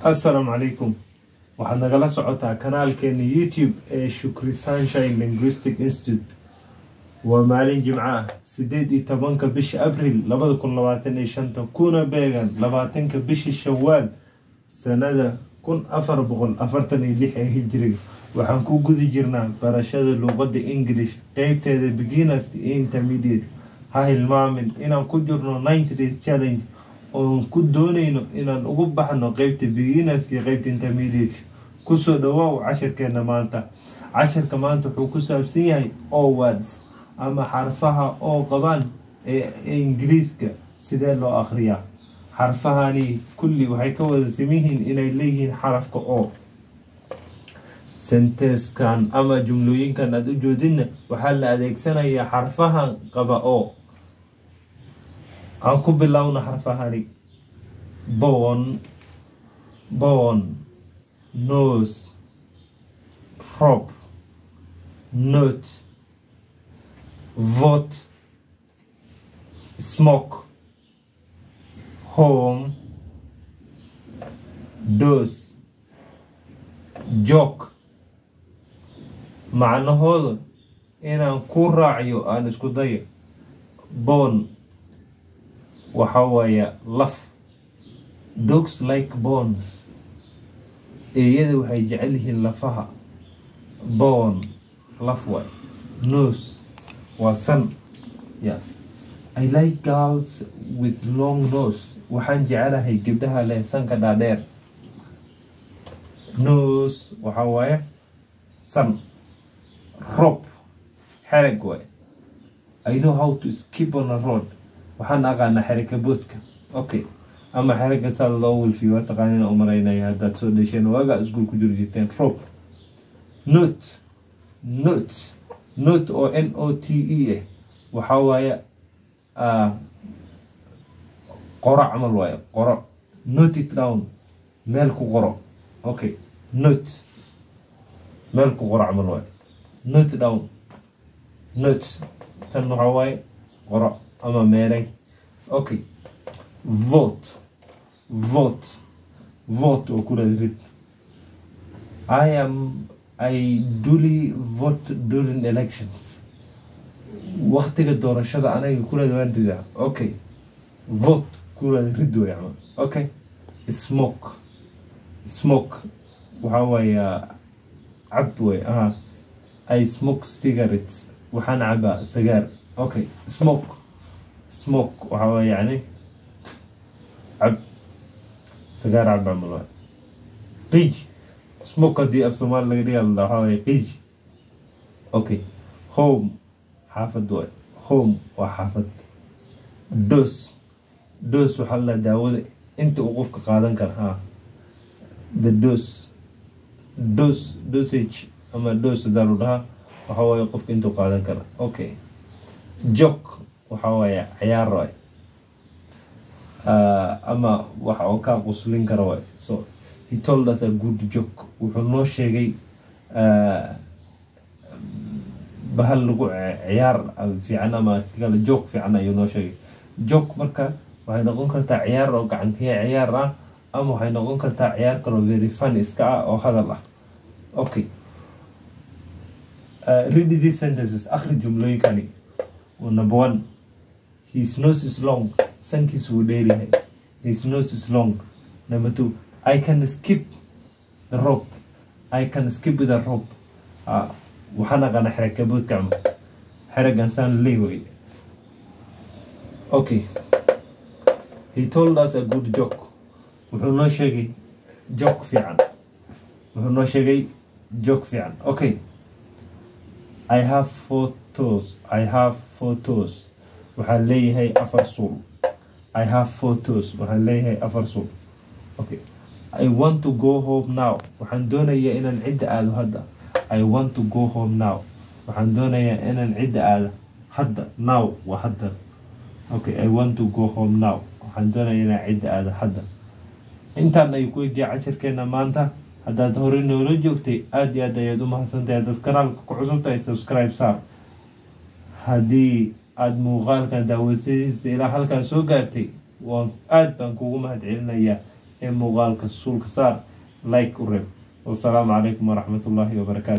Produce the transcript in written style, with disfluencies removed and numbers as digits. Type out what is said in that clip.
السلام عليكم. waxaad nagala socotaa kanaalkeena YouTube ee Shukri Sunshine Linguistic Institute. waa maalin jimco ah 18 bisha Abriil 2025 kuna beegan 20 bisha Shawaal sanada 1446 ee Hijriga. waxaan ku guda jirnaa barashada luqadda English qaybteeda beginners iyo intermediate. ha hilmaamin inaan ku jirno 90 days challenge oo ku doonayno inaan ugu baxno qaybta beginners iyo qaybta intermediate. kusoo dhawaaw casharkeena maanta. casharka maanta wuxuu ku saabsan yahay all words ama xarfaha oo qabaan ee Ingiriiska sidee loo akhriyaa. xarfahani kulli waxay ka wada samihiin inay leeyihiin xarafka o. sentencekan ama jumlooyinkan aad u joodina waxaa la adeegsanayaa xarfahan qaba o. aan ku bilowna xarfahani bone, nose, rope, note, vote, smoke, home, dose, joke. macnahooda inaan ku raaciyo aan isku dayo. bone waxa waaya laf. dogs like bones. eeyada waxay jecel yihiin lafaha. bone laf waay. nose waa san. I like girls with long nose. waxaan jecelahay gabdhaha leh sanka dhaadheer. nose waxa waaya san. rope xereg waay. I know how to skip on a road. waxaan aqaanaa xerigka boodka. okay, ama xerigga saa loo wilfiyo waa taqaanina u malaynaya haddaad soo dhasheen waagaa iskuul ku jiri jirteen. rope. note oo NOTE waxaa waaye qoro camal waaye. qoro. note it down. meel ku qoro. okay, note meel ku qoro camal waaye. note down. note tan waxaa waaye qoro ama meelay. okay, vote oo kula rid. I duly vote during elections. waqtiga doorashada anaga kula waan ridaa. okay, vote kula rid way ama. okay, smoke waxa waaya cab way. I smoke cigarettes. waxaan cabaa sigaar. okay, smoke waxa waaya yani cab sigaar cab amal. qij. smoke hadii af Soomaali laga dhigaa waxa waaya qij. okay, home xaafad waay. home waa xaafad. dose waxaa la daawada inta uu qofka qaadan kara. the dosage ama dose dalu dhaha waxa waaya qofka inta uu qaadan kara. okay, joke waxa waaya ciyaar waay. ama waxa uu ka quslin kara waay. so he told us a good joke. wuxuu noo sheegay bahal lagu ciyaar fiican ama kala joke fiican ayuu noo sheegay. joke marka waxay noqon kartaa ciyaar oo gacantiya ciyaar ah ama waxay noqon kartaa ciyaar kale oo very funny iska ah oo hadal ah. okay, read these sentences. akhri jumlooyinkani. number 1, his nose is long. sankiisu wuu dheer yahay. his nose is long. number 2, I can skip the rope. I can skip with a rope. waxaan aqaana xerigka boodka ama xeriggan saan leeway. okay, he told us a good joke. wuxuu noo sheegay joke fiican. okay, I have photos. waxaan leeyahay 4 suul. I have photos. waxaan leeyahay 4 suul. okay, I want to go home now. waxaan doonayaa inaan cidda aado hadda. I want to go home now. waxaan doonayaa inaan cidda aado hadda. now waa hadda. okay, I want to go home now. waxaan doonayaa inaan cidda aado hadda. intaan ay ku eegay casharkeena maanta. haddaad hore noola joogtay aad iyo aad ayaad u mahadsantahay. haddaad kanaalka ku cusub tahay subscribe saar. haddii aad muuqaalkan daawashadiisa ilaa halkaan soo gaartay waan aad baan kugu mahadcelinayaa. ee muuqaalka suulka saar like u reeb. والسلام عليكم ورحمة الله وبركاته.